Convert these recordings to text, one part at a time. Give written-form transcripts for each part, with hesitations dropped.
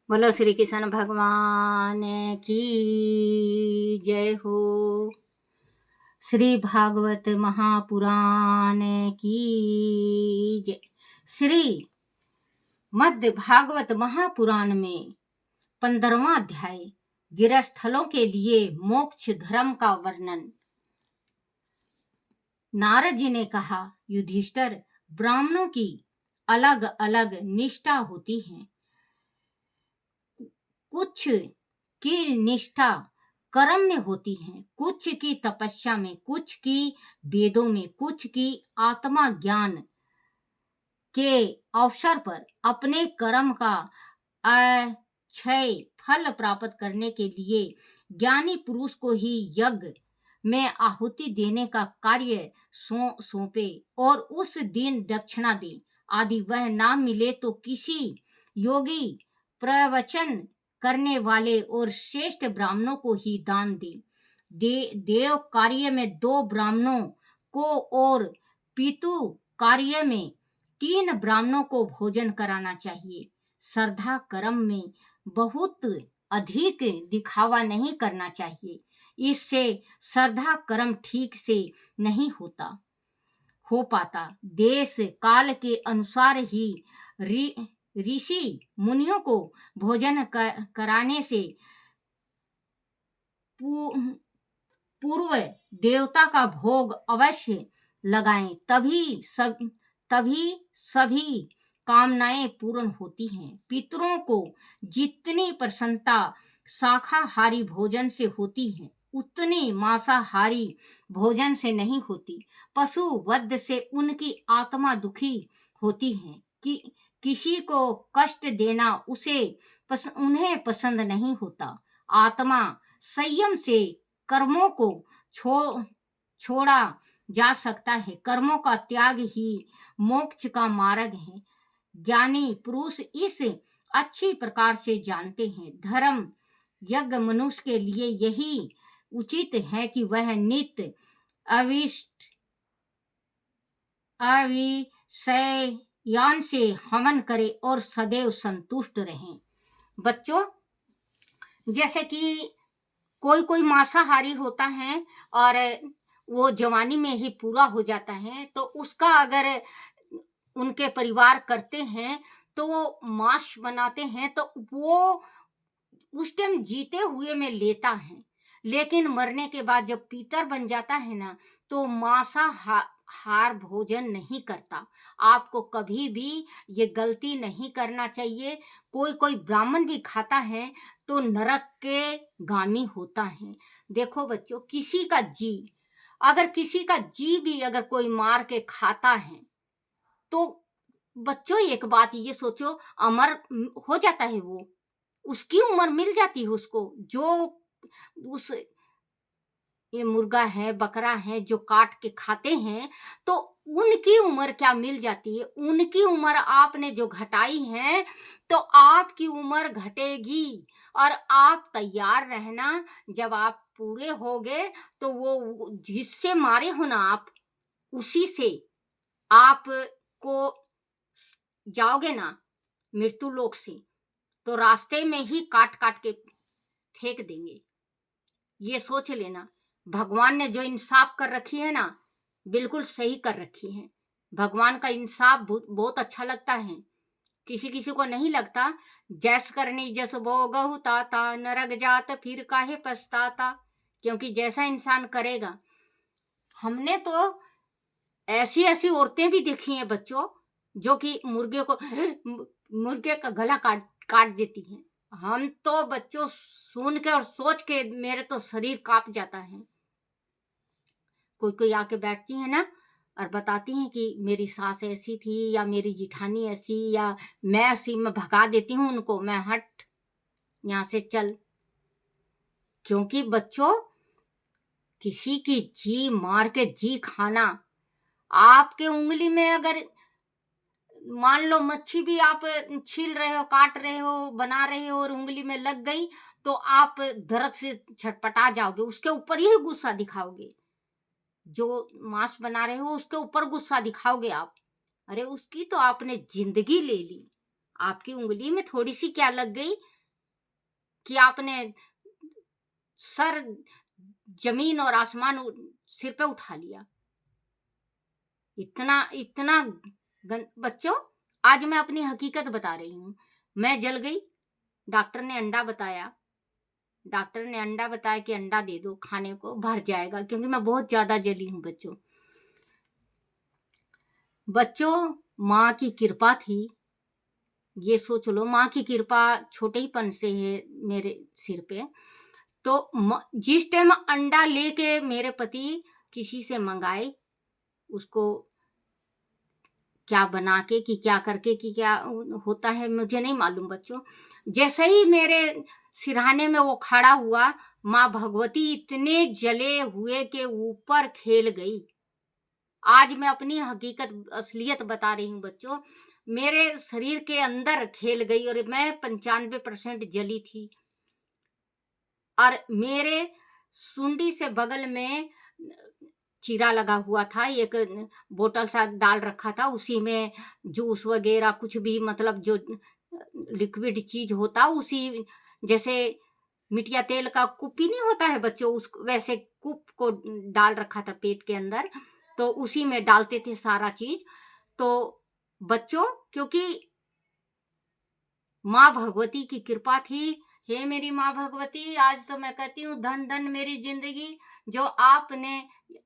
बोलो श्री कृष्ण भगवान की जय हो। श्री भागवत महापुराण की जय। श्री मध्य भागवत महापुराण में 15वां अध्याय गिरस्थलों के लिए मोक्ष धर्म का वर्णन। नारद जी ने कहा, युधिष्ठिर, ब्राह्मणों की अलग अलग निष्ठा होती है। कुछ की निष्ठा कर्म में होती है, कुछ की तपस्या में, कुछ की वेदों में, कुछ की आत्मा ज्ञान के अवसर पर अपने कर्म का अक्षय फल प्राप्त करने के लिए ज्ञानी पुरुष को ही यज्ञ में आहुति देने का कार्य सौंपे और उस दिन दक्षिणा दे आदि वह ना मिले तो किसी योगी प्रवचन करने वाले और श्रेष्ठ ब्राह्मणों को ही दान दे। देव कार्य में 2 ब्राह्मणों को और पितु कार्य में 3 ब्राह्मणों को भोजन कराना चाहिए। श्रद्धा कर्म में बहुत अधिक दिखावा नहीं करना चाहिए, इससे श्रद्धा कर्म ठीक से नहीं हो पाता। देश काल के अनुसार ही ऋषि मुनियों को भोजन कराने से पूर्व देवता का भोग अवश्य लगाएं, तभी सभी कामनाएं पूर्ण होती हैं। पितरों को जितनी प्रसन्नता शाकाहारी भोजन से होती है, उतनी मांसाहारी भोजन से नहीं होती। पशु वध से उनकी आत्मा दुखी होती है कि किसी को कष्ट देना उन्हें पसंद नहीं होता। आत्मा संयम से कर्मों को छोड़ा जा सकता है। कर्मों का त्याग ही मोक्ष का मार्ग है। ज्ञानी पुरुष इस अच्छी प्रकार से जानते हैं। धर्म यज्ञ मनुष्य के लिए यही उचित है कि वह नित्य अविषयान से हवन करे और सदैव संतुष्ट रहें। बच्चों, जैसे कि कोई मांसाहारी होता है और वो जवानी में ही पूरा हो जाता है, तो उसका अगर उनके परिवार करते हैं तो वो मांस बनाते हैं तो वो उस टाइम जीते हुए में लेता है, लेकिन मरने के बाद जब पीतर बन जाता है ना, तो मांसाहार भोजन नहीं करता। आपको कभी भी ये गलती नहीं करना चाहिए। कोई ब्राह्मण भी खाता है तो नरक के गामी होता है। देखो बच्चों, किसी का जी भी अगर कोई मार के खाता है तो बच्चों एक बात ये सोचो, अमर हो जाता है वो, उसकी उम्र मिल जाती है उसको। जो उस ये मुर्गा है, बकरा है जो काट के खाते हैं, तो उनकी उम्र क्या मिल जाती है। उनकी उम्र आपने जो घटाई है तो आपकी उम्र घटेगी। और आप तैयार रहना, जब आप पूरे हो गए तो वो जिससे मारे हो ना आप, उसी से आप को जाओगे ना मृत्यु लोक से, तो रास्ते में ही काट काट के फेंक देंगे। ये सोच लेना। भगवान ने जो इंसाफ कर रखी है ना, बिल्कुल सही कर रखी है। भगवान का इंसाफ बहुत अच्छा लगता है, किसी किसी को नहीं लगता। जैस करनी जस भोगहु ताता, नरक जात फिर काहे पछताता। क्योंकि जैसा इंसान करेगा। हमने तो ऐसी ऐसी औरतें भी देखी हैं बच्चों, जो कि मुर्गे का गला काट देती हैं। हम तो बच्चों सुन के और सोच के मेरे तो शरीर कांप जाता है। कोई आके बैठती है ना और बताती हैं कि मेरी सास ऐसी थी या मेरी जिठानी ऐसी या मैं ऐसी, मैं भगा देती हूँ उनको, मैं हट यहाँ से चल। क्योंकि बच्चों, किसी की जी मार के जी खाना, आपके उंगली में अगर मान लो मच्छी भी आप छील रहे हो, काट रहे हो, बना रहे हो और उंगली में लग गई, तो आप दर्द से छटपटा जाओगे, उसके ऊपर ही गुस्सा दिखाओगे। जो मांस बना रहे हो उसके ऊपर गुस्सा दिखाओगे आप। अरे उसकी तो आपने जिंदगी ले ली, आपकी उंगली में थोड़ी सी क्या लग गई, कि आपने सर जमीन और आसमान सिर पे उठा लिया। इतना इतना बच्चों, आज मैं अपनी हकीकत बता रही हूँ। मैं जल गई। डॉक्टर ने अंडा बताया। डॉक्टर ने अंडा बताया कि अंडा दे दो खाने को, भर जाएगा, क्योंकि मैं बहुत ज्यादा जली हूँ बच्चों। बच्चों, माँ की कृपा थी। ये सोच लो, माँ की कृपा छोटे ही पन से है मेरे सिर पे। तो जिस टाइम अंडा लेके मेरे पति किसी से मंगाए, उसको क्या बना के कि क्या करके कि क्या होता है मुझे नहीं मालूम बच्चों। जैसे ही मेरे सिरहाने में वो खड़ा हुआ, माँ भगवती इतने जले हुए के ऊपर खेल गई। आज मैं अपनी हकीकत असलियत बता रही हूँ बच्चों। मेरे शरीर के अंदर खेल गई और मैं 95% जली थी। और मेरे सुंडी से बगल में चीरा लगा हुआ था, एक बोतल सा डाल रखा था, उसी में जूस वगैरह कुछ भी, मतलब जो लिक्विड चीज होता, उसी जैसे मिटिया तेल का कुप्पी नहीं होता है बच्चों, उस वैसे कुप को डाल रखा था पेट के अंदर। तो उसी में डालते थे सारा चीज। तो बच्चों, क्योंकि माँ भगवती की कृपा थी। हे मेरी माँ भगवती, आज तो मैं कहती हूँ धन धन मेरी जिंदगी, जो आपने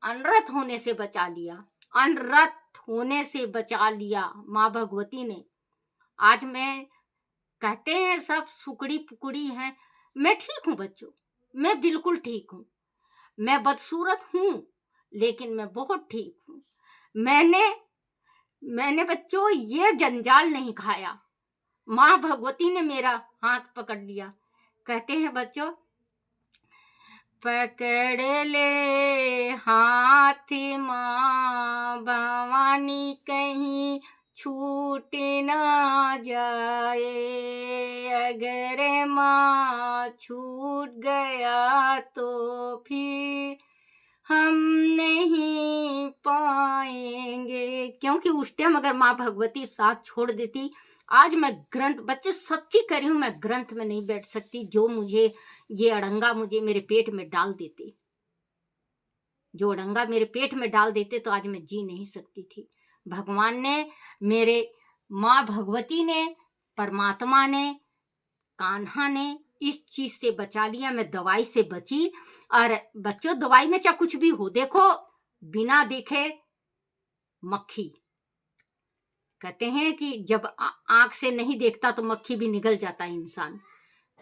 अनरत होने से बचा लिया। अनरत होने से बचा लिया माँ भगवती ने। आज मैं, कहते हैं सब सुकड़ी पुकड़ी हैं, मैं ठीक हूँ बच्चों, मैं बिल्कुल ठीक हूँ। मैं बदसूरत हूँ, लेकिन मैं बहुत ठीक हूँ। मैंने बच्चों ये जंजाल नहीं खाया। माँ भगवती ने मेरा हाथ पकड़ लिया। कहते हैं बच्चों, पकड़ ले हाथ माँ भवानी, कहीं छूट ना जाए। अगर माँ छूट गया तो फिर हम नहीं पाएंगे। क्योंकि उस टाइम अगर माँ भगवती साथ छोड़ देती, आज मैं ग्रंथ, बच्चे सच्ची कह रही हूँ, मैं ग्रंथ में नहीं बैठ सकती। जो मुझे ये अड़ंगा मुझे मेरे पेट में डाल देते, जो अड़ंगा मेरे पेट में डाल देते, तो आज मैं जी नहीं सकती थी। भगवान ने, मेरे माँ भगवती ने, परमात्मा ने, कान्हा ने इस चीज से बचा लिया। मैं दवाई से बची। और बच्चों, दवाई में चाहे कुछ भी हो, देखो बिना देखे मक्खी, कहते हैं कि जब आंख से नहीं देखता तो मक्खी भी निगल जाता है इंसान।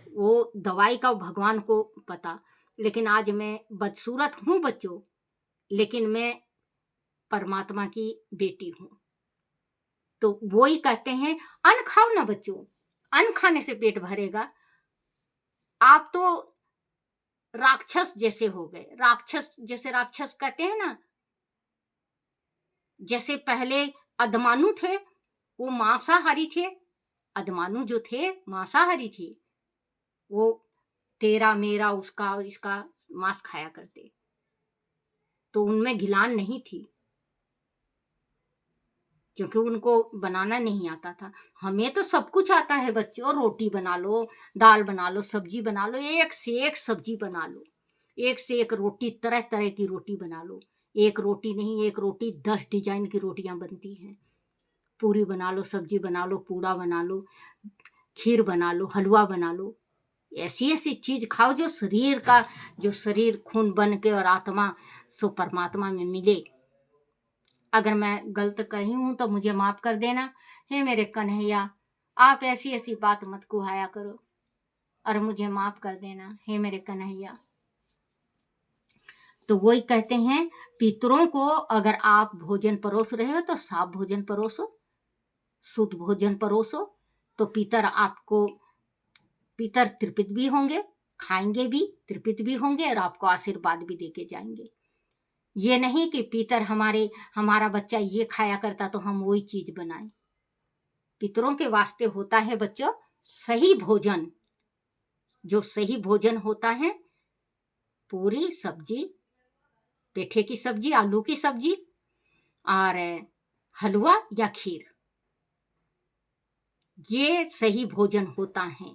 वो दवाई का भगवान को पता। लेकिन आज मैं बदसूरत हूं बच्चों, लेकिन मैं परमात्मा की बेटी हूं। तो वो ही कहते हैं, अन्न खाओ ना बच्चों, अन्न खाने से पेट भरेगा। आप तो राक्षस जैसे हो गए। राक्षस जैसे, राक्षस कहते हैं ना, जैसे पहले अदमानु थे, वो मांसाहारी थे। अदमानु जो थे मांसाहारी थे, वो तेरा मेरा उसका इसका मांस खाया करते, तो उनमें घिलान नहीं थी, क्योंकि उनको बनाना नहीं आता था। हमें तो सब कुछ आता है बच्चों। रोटी बना लो, दाल बना लो, सब्जी बना लो, एक से एक सब्जी बना लो, एक से एक रोटी, तरह तरह की रोटी बना लो। एक रोटी नहीं, एक रोटी 10 डिजाइन की रोटियां बनती हैं। पूरी बना लो, सब्जी बना लो, पूड़ा बना लो, खीर बना लो, हलवा बना लो। ऐसी ऐसी चीज खाओ जो शरीर का, जो शरीर खून बन के और आत्मा सो परमात्मा में मिले। अगर मैं गलत कही हूं तो मुझे माफ कर देना। हे मेरे कन्हैया, आप ऐसी ऐसी बात मत कुहाया करो और मुझे माफ कर देना, हे मेरे कन्हैया। तो वही कहते हैं, पितरों को अगर आप भोजन परोस रहे हो तो साफ भोजन परोसो, शुद्ध भोजन परोसो। तो पितर आपको, पितर तृप्त भी होंगे, खाएंगे भी, तृप्त भी होंगे और आपको आशीर्वाद भी देके जाएंगे। ये नहीं कि पितर हमारा बच्चा ये खाया करता तो हम वही चीज बनाएं। पितरों के वास्ते होता है बच्चों सही भोजन। जो सही भोजन होता है, पूरी सब्जी, पेठे की सब्जी, आलू की सब्जी और हलवा या खीर, ये सही भोजन होता है।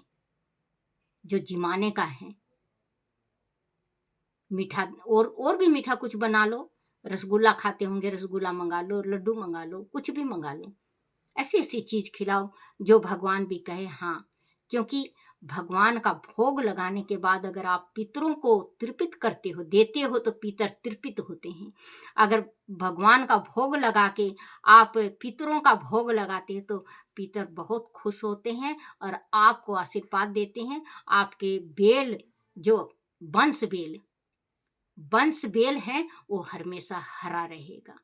जो जिमाने का है। मीठा और भी मीठा कुछ बना लो, रसगुल्ला खाते होंगे, रसगुल्ला मंगा लो, लड्डू मंगा लो, कुछ भी मंगा लो। ऐसी ऐसी चीज खिलाओ जो भगवान भी कहे हाँ। क्योंकि भगवान का भोग लगाने के बाद अगर आप पितरों को तृपित करते हो, देते हो, तो पितर तृपित होते हैं। अगर भगवान का भोग लगा के आप पितरों का भोग लगाते हो तो पितर बहुत खुश होते हैं और आपको आशीर्वाद देते हैं। आपके बेल, जो वंश बेल है, वो हमेशा हरा रहेगा।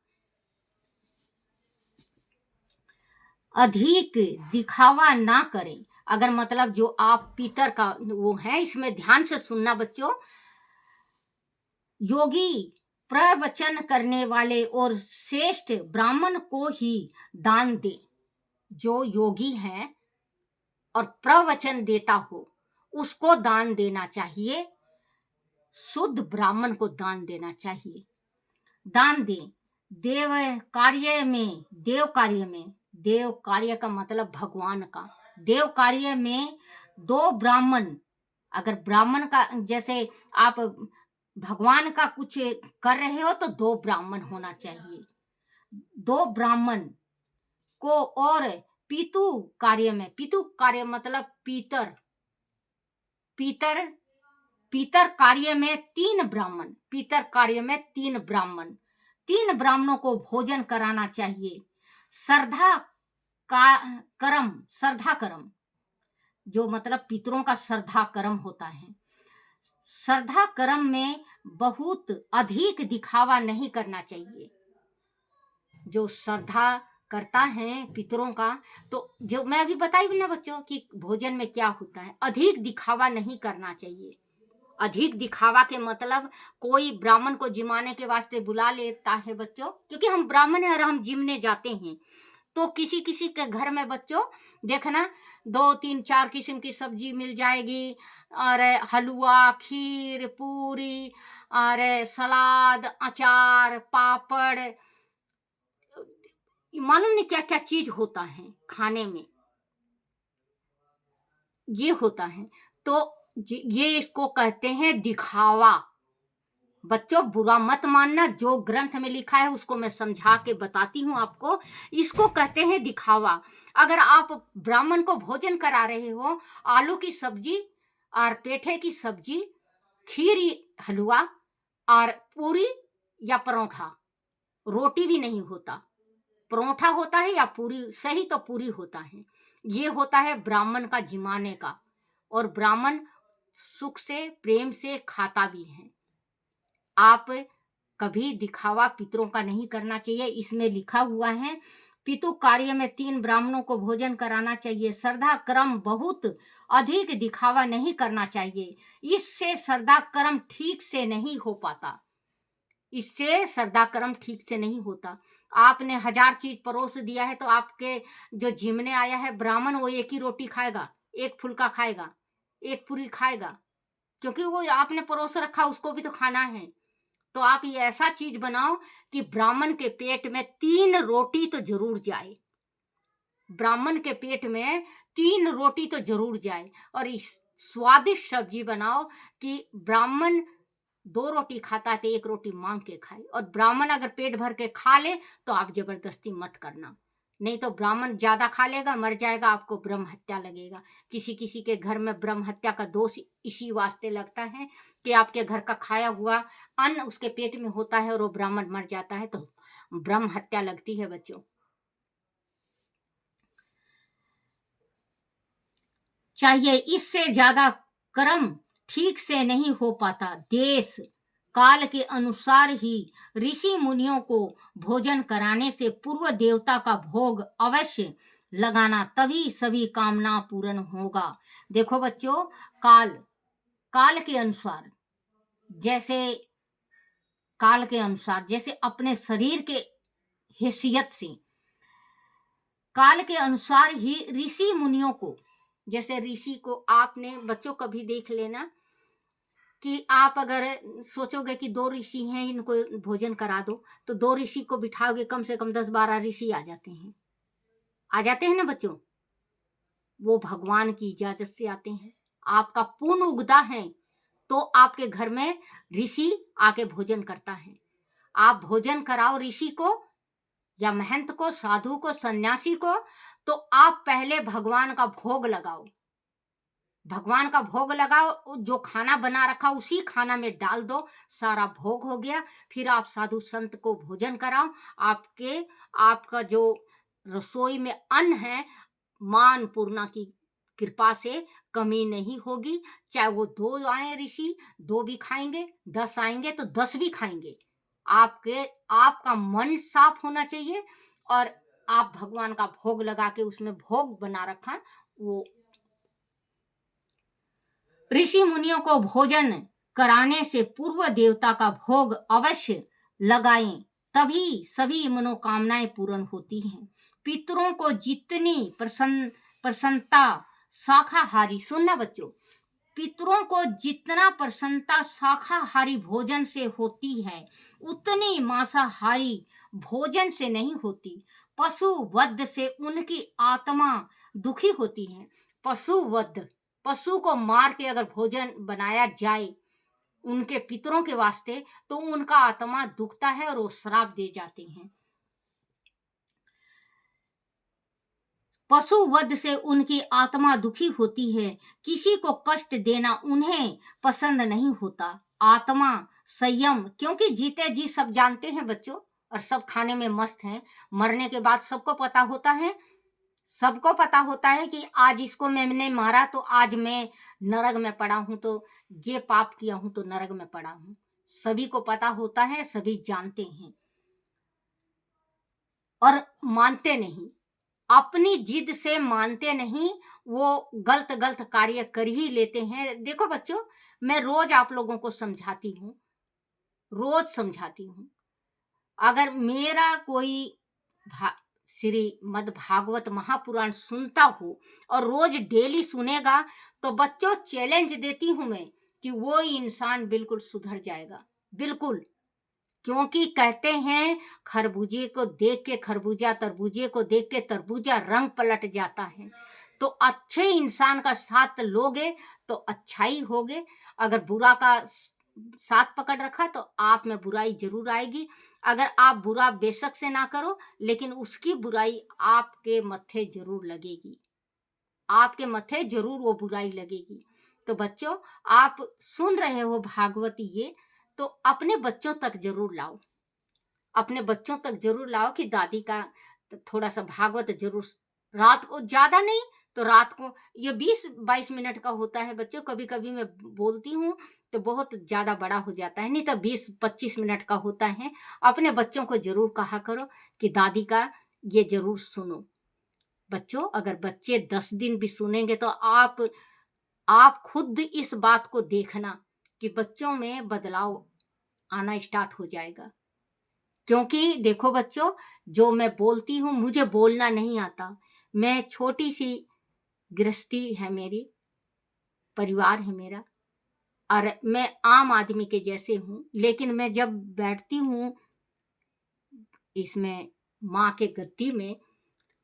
अधिक दिखावा ना करें। अगर मतलब जो आप पितर का वो है, इसमें ध्यान से सुनना बच्चों। योगी प्रवचन करने वाले और श्रेष्ठ ब्राह्मण को ही दान दे। जो योगी है और प्रवचन देता हो उसको दान देना चाहिए, शुद्ध ब्राह्मण को दान देना चाहिए। दान दे। देव कार्य में, देव कार्य का मतलब भगवान का। देव कार्य में दो ब्राह्मण, अगर ब्राह्मण का जैसे आप भगवान का कुछ कर रहे हो तो दो ब्राह्मण होना चाहिए। दो ब्राह्मण को, और पितु कार्य मतलब पीतर कार्य में तीन ब्राह्मण, पीतर कार्य में तीन ब्राह्मणों को भोजन कराना चाहिए। श्रद्धा कर्म, जो मतलब पितरों का श्रद्धा कर्म होता है। श्रद्धा कर्म में बहुत अधिक दिखावा नहीं करना चाहिए। जो श्रद्धा करता है पितरों का, तो जो मैं अभी बताई भी ना बच्चों कि भोजन में क्या होता है, अधिक दिखावा नहीं करना चाहिए। अधिक दिखावा के मतलब कोई ब्राह्मण को जिमाने के वास्ते बुला लेता है बच्चों, क्योंकि हम ब्राह्मण हैं और हम जिमने जाते हैं। तो किसी किसी के घर में बच्चों देखना 2 3 4 किस्म की सब्जी मिल जाएगी, और हलवा, खीर, पूरी, और सलाद, अचार, पापड़, मालूम नहीं क्या क्या चीज होता है खाने में, ये होता है। तो ये इसको कहते हैं दिखावा। बच्चों बुरा मत मानना, जो ग्रंथ में लिखा है उसको मैं समझा के बताती हूँ आपको। इसको कहते हैं दिखावा। अगर आप ब्राह्मण को भोजन करा रहे हो, आलू की सब्जी और पेठे की सब्जी, खीर, हलवा और पूरी या परोठा, रोटी भी नहीं होता, परोठा होता है या पूरी, सही तो पूरी होता है। ये होता है ब्राह्मण का जिमाने का, और ब्राह्मण सुख से प्रेम से खाता भी है। आप कभी दिखावा पितरों का नहीं करना चाहिए। इसमें लिखा हुआ है पितु कार्य में 3 ब्राह्मणों को भोजन कराना चाहिए। श्रद्धा कर्म बहुत अधिक दिखावा नहीं करना चाहिए। इससे श्रद्धा कर्म ठीक से नहीं हो पाता। इससे श्रद्धा कर्म ठीक से नहीं होता। आपने 1000 चीज परोस दिया है, तो आपके जो जिमने आया है ब्राह्मण, वो एक ही रोटी खाएगा, एक फुल्का खाएगा, एक पूरी खाएगा, क्योंकि वो आपने परोस रखा, उसको भी तो खाना है। तो आप ये ऐसा चीज बनाओ कि ब्राह्मण के पेट में 3 रोटी तो जरूर जाए। ब्राह्मण के पेट में 3 रोटी तो जरूर जाए। और इस स्वादिष्ट सब्जी बनाओ कि ब्राह्मण 2 रोटी खाता है तो 1 रोटी मांग के खाए। और ब्राह्मण अगर पेट भर के खा ले तो आप जबरदस्ती मत करना, नहीं तो ब्राह्मण ज्यादा खा लेगा, मर जाएगा, आपको ब्रह्म हत्या लगेगा। किसी किसी के घर में ब्रह्म हत्या का दोष इसी वास्ते लगता है कि आपके घर का खाया हुआ अन्न उसके पेट में होता है और वो ब्राह्मण मर जाता है, तो ब्रह्म हत्या लगती है बच्चों। चाहिए, इससे ज्यादा कर्म ठीक से नहीं हो पाता। देश काल के अनुसार ही ऋषि मुनियों को भोजन कराने से पूर्व देवता का भोग अवश्य लगाना, तभी सभी कामना पूर्ण होगा। देखो बच्चों, काल के अनुसार, जैसे काल के अनुसार, जैसे अपने शरीर के हैसियत से, काल के अनुसार ही ऋषि मुनियों को, जैसे ऋषि को आपने बच्चों कभी देख लेना कि आप अगर सोचोगे कि 2 ऋषि हैं, इनको भोजन करा दो, तो 2 ऋषि को बिठाओगे, कम से कम 10-12 ऋषि आ जाते हैं ना बच्चों। वो भगवान की इजाजत से आते हैं। आपका पुण्य उगता है तो आपके घर में ऋषि आके भोजन करता है। आप भोजन कराओ ऋषि को या महंत को, साधु को, सन्यासी को, तो आप पहले भगवान का भोग लगाओ। भगवान का भोग लगाओ, जो खाना बना रखा उसी खाना में डाल दो, सारा भोग हो गया। फिर आप साधु संत को भोजन कराओ। आपका जो रसोई में अन्न है, मां अन्नपूर्णा की कृपा से कमी नहीं होगी। चाहे वो 2 आए ऋषि, 2 भी खाएंगे, 10 आएंगे तो 10 भी खाएंगे। आपका मन साफ होना चाहिए और आप भगवान का भोग लगा के उसमें भोग बना रखा वो। ऋषि मुनियों को भोजन कराने से पूर्व देवता का भोग अवश्य लगाएं, तभी सभी मनोकामनाएं पूर्ण होती हैं। पितरों को जितनी प्रसन्नता शाकाहारी, सुनना बच्चों, पितरों को जितना प्रसन्नता शाकाहारी भोजन से होती है उतनी मांसाहारी भोजन से नहीं होती। पशु वध से उनकी आत्मा दुखी होती है। पशु को मार के अगर भोजन बनाया जाए उनके पितरों के वास्ते तो उनका आत्मा दुखता है और वो श्राप दे जाते हैं। पशु वध से उनकी आत्मा दुखी होती है। किसी को कष्ट देना उन्हें पसंद नहीं होता। आत्मा संयम, क्योंकि जीते जी सब जानते हैं बच्चों और सब खाने में मस्त हैं। मरने के बाद सबको पता होता है कि आज इसको मैंने मारा तो आज मैं नरक में पड़ा हूं, तो ये पाप किया हूं तो नरक में पड़ा हूं। सभी को पता होता है, सभी जानते हैं और मानते नहीं। अपनी जिद से मानते नहीं, वो गलत कार्य कर ही लेते हैं। देखो बच्चों, मैं रोज आप लोगों को समझाती हूँ। अगर मेरा कोई श्रीमद् भागवत महापुराण सुनता हो और रोज डेली सुनेगा तो बच्चों चैलेंज देती हूं मैं कि वो इंसान बिल्कुल सुधर जाएगा, बिल्कुल। क्योंकि कहते हैं खरबूजे को देख के खरबूजा, तरबूजे को देख के तरबूजा रंग पलट जाता है। तो अच्छे इंसान का साथ लोगे तो अच्छाई होगे। अगर बुरा का साथ पकड़ रखा तो आप में बुराई जरूर आएगी। अगर आप बुरा बेशक से ना करो, लेकिन उसकी बुराई आपके मत्थे जरूर लगेगी, आपके मत्थे जरूर वो बुराई लगेगी। तो बच्चों, आप सुन रहे हो भागवत ये, तो अपने बच्चों तक जरूर लाओ, अपने बच्चों तक जरूर लाओ कि दादी का थोड़ा सा भागवत जरूर, रात को, ज्यादा नहीं तो रात को, ये 20-22 मिनट का होता है बच्चों। कभी कभी मैं बोलती हूँ तो बहुत ज्यादा बड़ा हो जाता है, नहीं तो 20-25 मिनट का होता है। अपने बच्चों को जरूर कहा करो कि दादी का ये जरूर सुनो। बच्चों, अगर बच्चे 10 दिन भी सुनेंगे तो आप खुद इस बात को देखना कि बच्चों में बदलाव आना स्टार्ट हो जाएगा। क्योंकि देखो बच्चों, जो मैं बोलती हूँ, मुझे बोलना नहीं आता। मैं छोटी सी गृहस्थी है मेरी, परिवार है मेरा, और मैं आम आदमी के जैसे हूँ। लेकिन मैं जब बैठती हूँ इसमें माँ के गद्दी में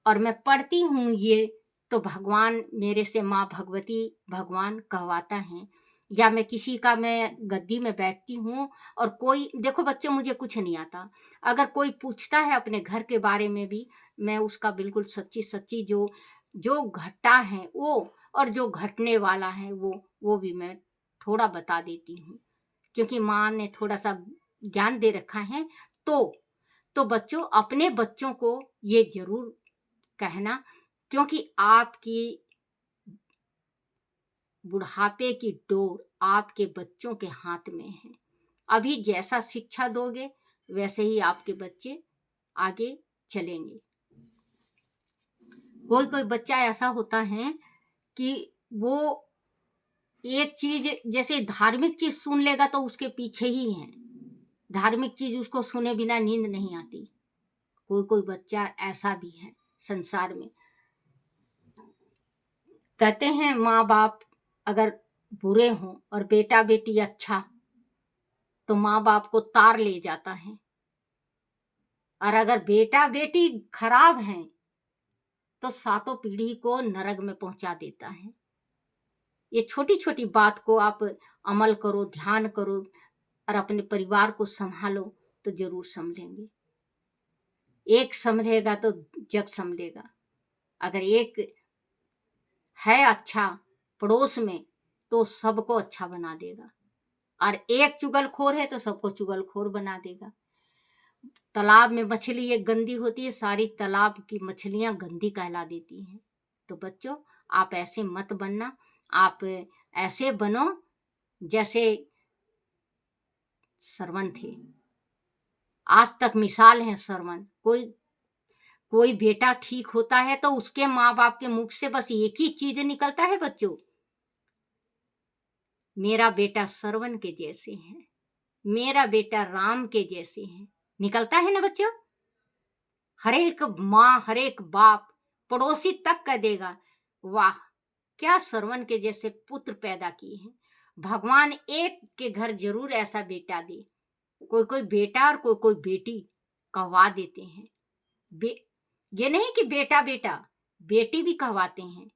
और मैं पढ़ती हूँ ये, तो भगवान मेरे से माँ भगवती भगवान कहवाता है। या मैं किसी का, मैं गद्दी में बैठती हूँ और कोई, देखो बच्चों मुझे कुछ नहीं आता, अगर कोई पूछता है अपने घर के बारे में भी, मैं उसका बिल्कुल सच्ची सच्ची जो जो घटा है वो और जो घटने वाला है वो भी मैं थोड़ा बता देती हूँ। क्योंकि माँ ने थोड़ा सा ज्ञान दे रखा है। तो बच्चों, अपने बच्चों को ये जरूर कहना, क्योंकि आपकी बुढ़ापे की डोर आपके बच्चों के हाथ में है। अभी जैसा शिक्षा दोगे वैसे ही आपके बच्चे आगे चलेंगे। कोई बच्चा ऐसा होता है कि वो एक चीज, जैसे धार्मिक चीज सुन लेगा तो उसके पीछे ही है। धार्मिक चीज उसको सुने बिना नींद नहीं आती। कोई बच्चा ऐसा भी है संसार में। कहते हैं माँ बाप अगर बुरे हों और बेटा बेटी अच्छा, तो माँ बाप को तार ले जाता है, और अगर बेटा बेटी खराब हैं तो सातों पीढ़ी को नरक में पहुंचा देता है। ये छोटी छोटी बात को आप अमल करो, ध्यान करो और अपने परिवार को संभालो तो जरूर संभलेंगे। एक संभलेगा तो जग संभलेगा। अगर एक है अच्छा पड़ोस में तो सबको अच्छा बना देगा, और एक चुगलखोर है तो सबको चुगलखोर बना देगा। तालाब में मछली एक गंदी होती है, सारी तालाब की मछलियां गंदी कहला देती हैं। तो बच्चों, आप ऐसे मत बनना, आप ऐसे बनो जैसे सरवन थे। आज तक मिसाल है सरवन। कोई बेटा ठीक होता है तो उसके माँ बाप के मुख से बस एक ही चीज निकलता है बच्चों, मेरा बेटा सरवन के जैसे है, मेरा बेटा राम के जैसे है। निकलता है ना बच्चों? हर एक माँ, हर एक बाप, पड़ोसी तक कह देगा, वाह क्या सरवन के जैसे पुत्र पैदा किए हैं। भगवान एक के घर जरूर ऐसा बेटा दे। कोई कोई बेटा और कोई कोई बेटी कहवा देते हैं। ये नहीं कि बेटा बेटा, बेटी भी कहवाते हैं।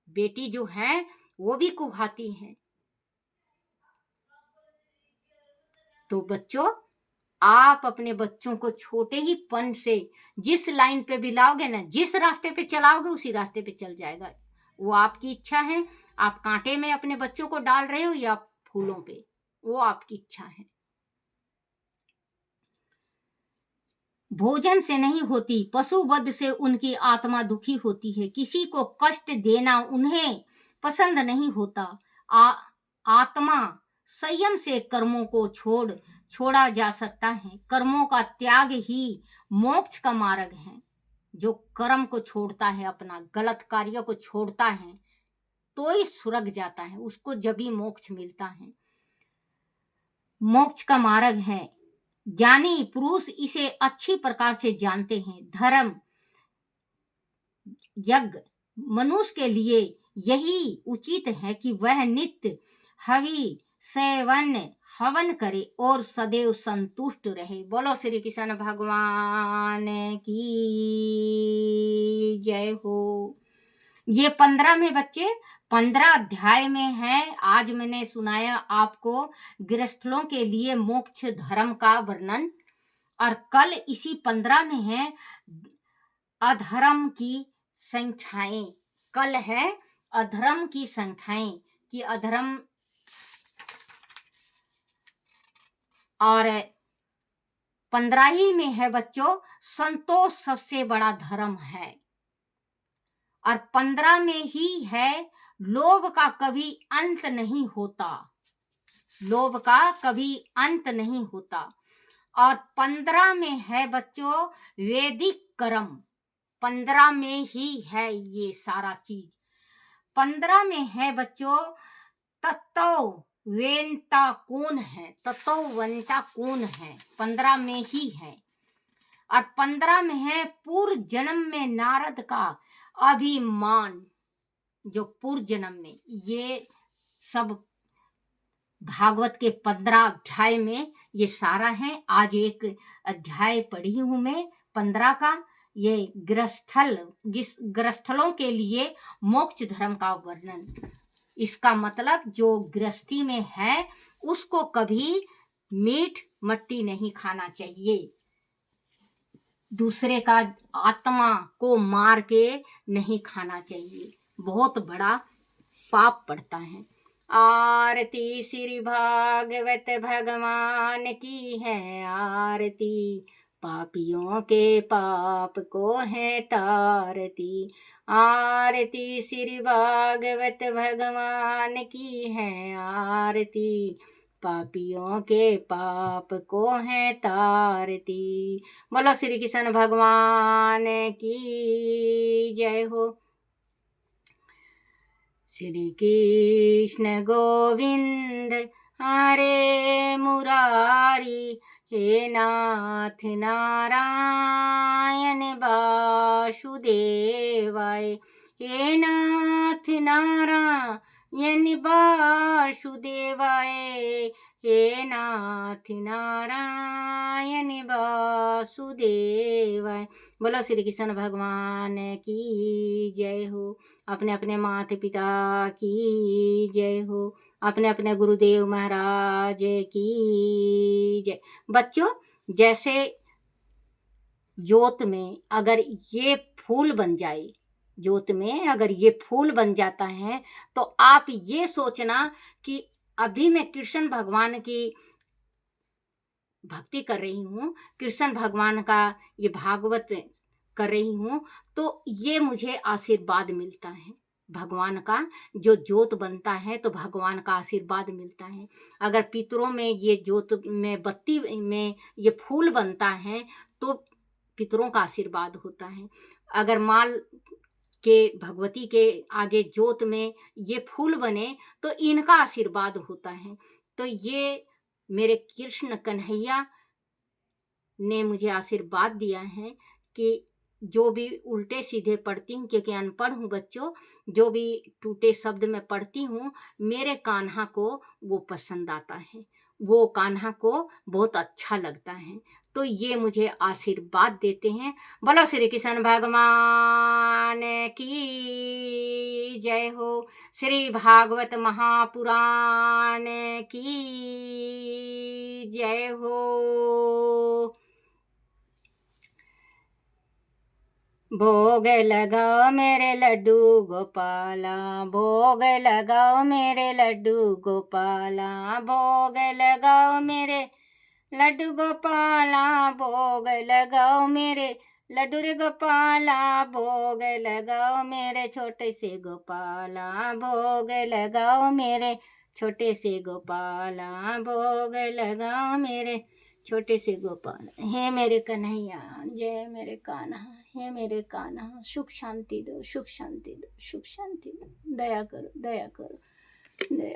बेटी जो है वो भी कुहाती हैं। तो बच्चों, आप अपने बच्चों को छोटे ही पन से जिस लाइन पे भी लाओगे ना, जिस रास्ते पे चलाओगे उसी रास्ते पे चल जाएगा। वो आपकी इच्छा है। आप कांटे में अपने बच्चों को डाल रहे हो या फूलों पे, वो आपकी इच्छा है। भोजन से नहीं होती, पशु वध से उनकी आत्मा दुखी होती है। किसी को कष्ट देना उन्हें पसंद नहीं होता। आत्मा संयम से कर्मों को छोड़ा जा सकता है। कर्मों का त्याग ही मोक्ष का मार्ग है। जो कर्म को छोड़ता है, अपना गलत कार्य को छोड़ता है, तो ही स्वर्ग जाता है, उसको जब ही मोक्ष मिलता है। मोक्ष का मार्ग है। ज्ञानी पुरुष इसे अच्छी प्रकार से जानते हैं। धर्म यज्ञ मनुष्य के लिए यही उचित है कि वह नित्य हवन करे और सदैव संतुष्ट रहे। बोलो श्री कृष्ण भगवान की जय हो। ये 15 में बच्चे 15 अध्याय में है। आज मैंने सुनाया आपको गृहस्थलों के लिए मोक्ष धर्म का वर्णन, और कल इसी 15 में है अधर्म की संख्याएं। कल है अधर्म की संख्याएं कि अधर्म, और 15 ही में है बच्चों संतोष सबसे बड़ा धर्म है, और 15 में ही है लोभ का कभी अंत नहीं होता। लोभ का कभी अंत नहीं होता। और 15 में है बच्चों वैदिक कर्म। 15 में ही है ये सारा चीज। 15 में है बच्चों तत्व वेंता कौन है, तत्ववंता कौन है, 15 में ही है। और 15 में है पूर्व जन्म में नारद का अभिमान। जो पूर्व जन्म में, ये सब भागवत के 15 अध्याय में ये सारा है। आज एक अध्याय पढ़ी हूं मैं 15 का। ये गृहस्थलों के लिए मोक्ष धर्म का वर्णन। इसका मतलब जो गृहस्थी में है उसको कभी मीठ मट्टी नहीं खाना चाहिए। दूसरे का आत्मा को मार के नहीं खाना चाहिए, बहुत बड़ा पाप पड़ता है। आरती श्री भागवत भगवान की है आरती, पापियों के पाप को है तारती। आरती श्री भागवत भगवान की है आरती, पापियों के पाप को है तारती। बोलो श्री कृष्ण भगवान की जय हो। श्री कृष्ण गोविंद हरे मुरारी, हे नाथ नारायण वासुदेवाय, हे नाथ नारायण वासुदेवाय, हे नाथ नारायण वासुदेवाय। बोलो श्री कृष्ण भगवान की जय हो। अपने अपने माता पिता की जय हो, अपने अपने गुरुदेव महाराज की जय। बच्चों, जैसे जोत में अगर ये फूल बन जाए, जोत में अगर ये फूल बन जाता है, तो आप ये सोचना कि अभी मैं कृष्ण भगवान की भक्ति कर रही हूँ, कृष्ण भगवान का ये भागवत कर रही हूँ, तो ये मुझे आशीर्वाद मिलता है भगवान का। जो जोत बनता है तो भगवान का आशीर्वाद मिलता है। अगर पितरों में ये जोत में बत्ती में ये फूल बनता है तो पितरों का आशीर्वाद होता है। अगर माल के भगवती के आगे जोत में ये फूल बने तो इनका आशीर्वाद होता है। तो ये मेरे कृष्ण कन्हैया ने मुझे आशीर्वाद दिया है कि जो भी उल्टे सीधे पढ़ती हूँ, क्योंकि अनपढ़ हूँ बच्चों, जो भी टूटे शब्द मैं पढ़ती हूँ, मेरे कान्हा को वो पसंद आता है, वो कान्हा को बहुत अच्छा लगता है। तो ये मुझे आशीर्वाद देते हैं। बोलो श्री कृष्ण भगवान की जय हो, श्री भागवत महापुराण की जय हो। भोग लगाओ मेरे लड्डू गोपाला, भोग लगाओ मेरे लड्डू गोपाला, भोग लगाओ मेरे लड्डू गोपाला, भोग लगाओ मेरे लड्डू रे गोपाला, भोग लगाओ मेरे छोटे से गोपाला, भोग लगाओ मेरे छोटे से गोपाला, भोग लगाओ मेरे छोटे से गोपाल। हे मेरे कन्हैया, जय मेरे कान्हा, हे मेरे कान्हा, सुख शांति दो, सुख शांति दो, सुख शांति दो, दया करो, दया करो, दया